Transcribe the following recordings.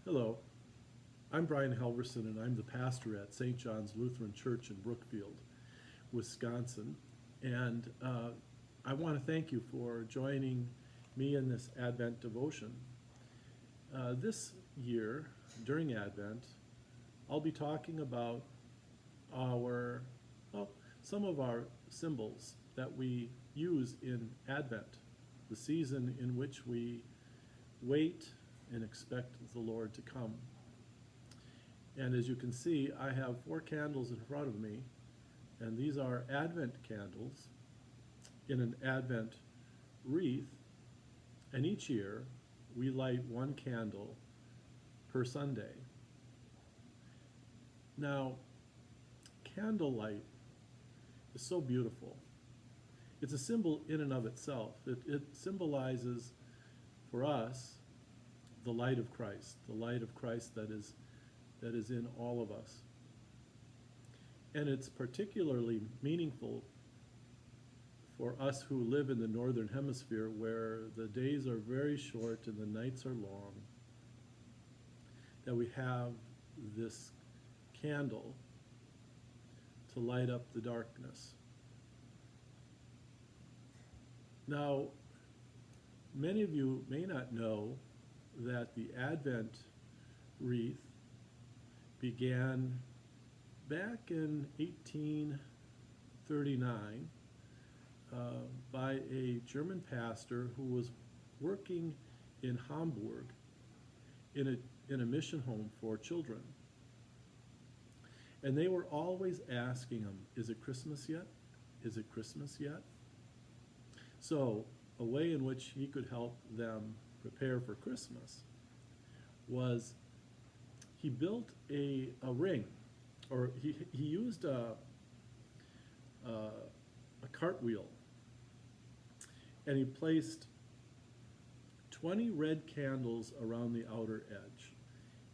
Hello, I'm Brian Halverson, and I'm the pastor at St. John's Lutheran Church in Brookfield, Wisconsin. And I want to thank you for joining me in this Advent devotion. This year, during Advent, I'll be talking about our, well, some of our symbols that we use in Advent, the season in which we wait and expect the Lord to come. And as you can see, I have 4 candles in front of me, and these are Advent candles in an Advent wreath. And each year, we light 1 candle per Sunday. Now, candlelight is so beautiful. It's a symbol in and of itself. It symbolizes for us the light of Christ that is in all of us. And it's particularly meaningful for us who live in the northern hemisphere, where the days are very short and the nights are long, that we have this candle to light up the darkness. Now, many of you may not know that the Advent wreath began back in 1839 by a German pastor who was working in Hamburg in a mission home for children. And they were always asking him, "Is it Christmas yet? Is it Christmas yet?" So a way in which he could help them prepare for Christmas was he built a ring, or he used a cartwheel, and he placed 20 red candles around the outer edge,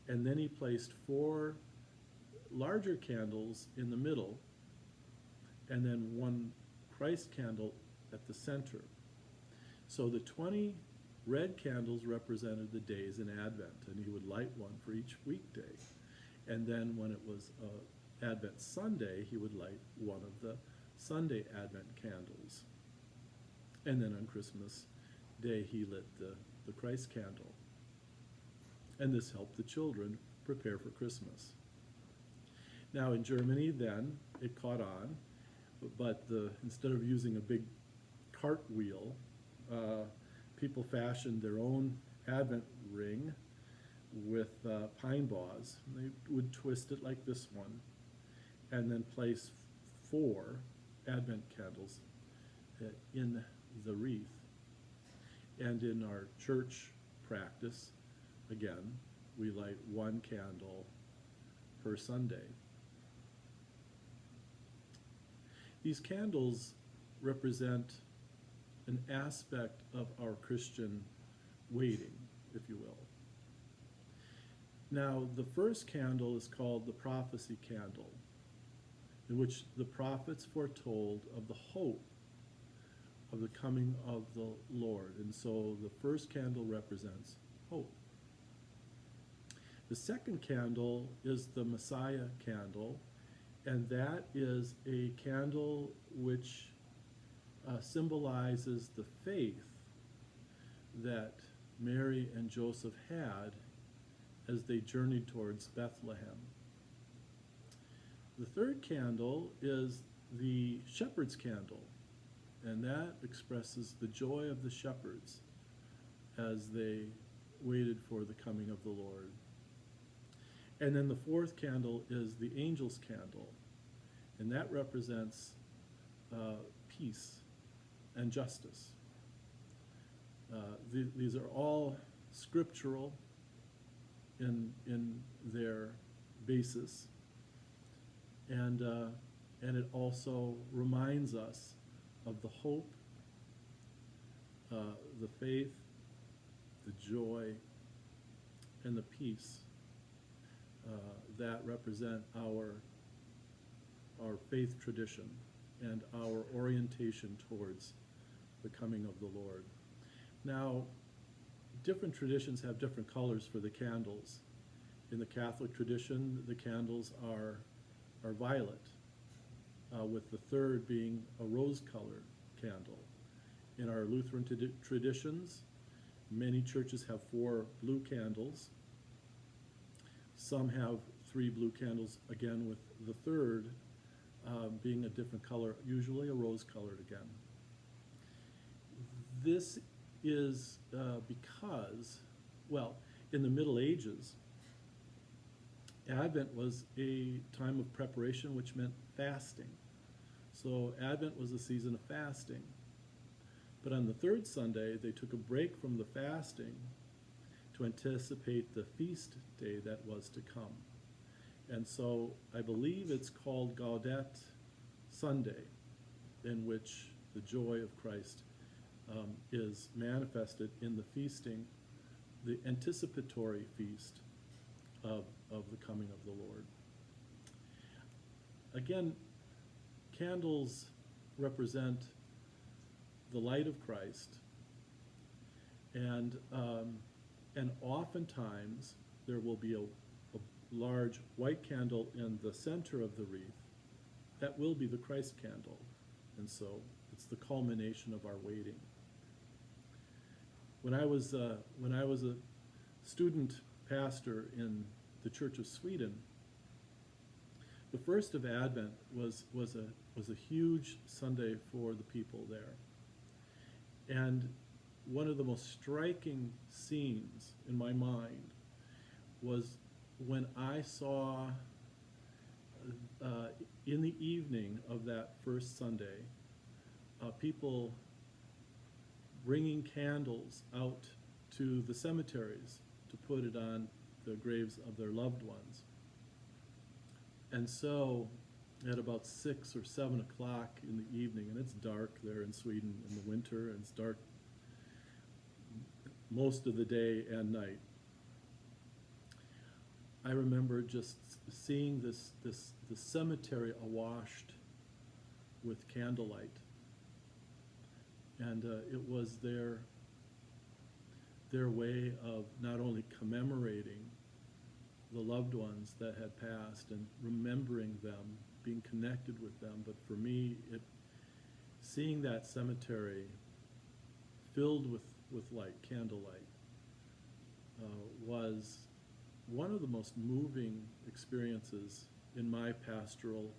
and then he placed 4 larger candles in the middle, and then 1 Christ candle at the center. So the 20 red candles represented the days in Advent, and he would light one for each weekday. And then when it was Advent Sunday, he would light one of the Sunday Advent candles. And then on Christmas Day, he lit the Christ candle. And this helped the children prepare for Christmas. Now in Germany then, it caught on, but instead of using a big cartwheel, people fashioned their own Advent ring with pine boughs. They would twist it like this one, and then place 4 Advent candles in the wreath. And in our church practice, again, we light 1 candle per Sunday. These candles represent an aspect of our Christian waiting, if you will. Now, the first candle is called the prophecy candle, in which the prophets foretold of the hope of the coming of the Lord. And so the first candle represents hope. The second candle is the Messiah candle, and that is a candle which symbolizes the faith that Mary and Joseph had as they journeyed towards Bethlehem. The third candle is the shepherd's candle, and that expresses the joy of the shepherds as they waited for the coming of the Lord. And then the fourth candle is the angel's candle, and that represents peace and justice. These are all scriptural in their basis, and it also reminds us of the hope, the faith, the joy, and the peace that represent our faith tradition and our orientation towards the coming of the Lord. Now, different traditions have different colors for the candles. In the Catholic tradition, the candles are violet, with the third being a rose-colored candle. In our Lutheran traditions, many churches have 4 blue candles. Some have 3 blue candles, again with the third being a different color, usually a rose-colored again. This is because, well, in the Middle Ages, Advent was a time of preparation, which meant fasting. So Advent was a season of fasting. But on the third Sunday, they took a break from the fasting to anticipate the feast day that was to come. And so I believe it's called Gaudete Sunday, in which the joy of Christ is manifested in the feasting, the anticipatory feast of the coming of the Lord. Again, candles represent the light of Christ, and oftentimes there will be a large white candle in the center of the wreath. That will be the Christ candle, and so it's the culmination of our waiting. When I was a student pastor in the Church of Sweden, the first of Advent was a huge Sunday for the people there. And one of the most striking scenes in my mind was when I saw in the evening of that first Sunday, people bringing candles out to the cemeteries to put it on the graves of their loved ones. And so at about 6 or 7 o'clock in the evening, and it's dark there in Sweden in the winter, and it's dark most of the day and night, I remember just seeing the cemetery awashed with candlelight. And it was their way of not only commemorating the loved ones that had passed and remembering them, being connected with them, but for me, seeing that cemetery filled with light, candlelight, was one of the most moving experiences in my pastoral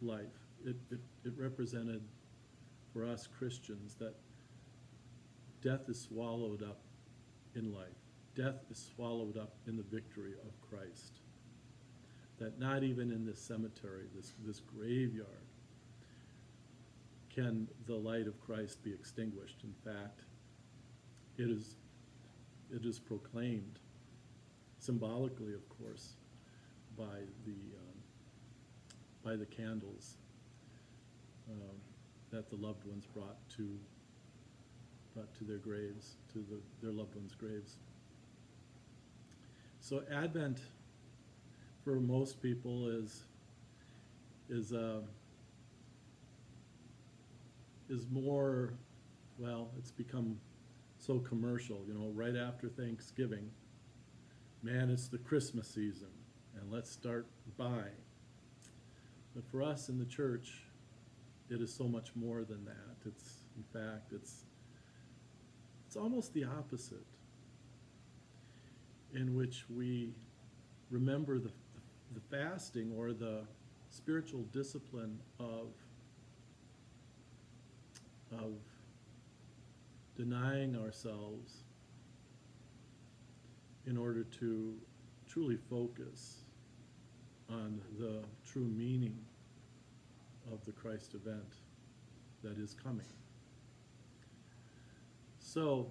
life. It represented for us Christians that death is swallowed up in life. Death is swallowed up in the victory of Christ. That not even in this cemetery, this graveyard, can the light of Christ be extinguished. In fact, it is proclaimed, symbolically, of course, by the candles that the loved ones brought to their graves, to their loved ones' graves. So Advent, for most people, is more, well, it's become so commercial, right after Thanksgiving. Man, it's the Christmas season, and let's start buying. But for us in the church, it is so much more than that. It's almost the opposite, in which we remember the fasting or the spiritual discipline of denying ourselves in order to truly focus on the true meaning of the Christ event that is coming. So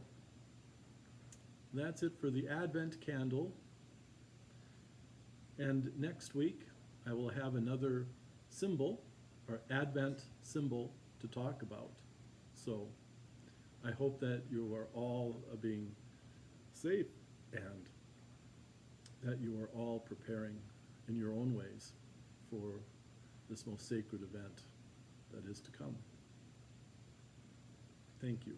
that's it for the Advent candle. And next week, I will have another symbol, or Advent symbol, to talk about. So I hope that you are all being safe and that you are all preparing in your own ways for this most sacred event that is to come. Thank you.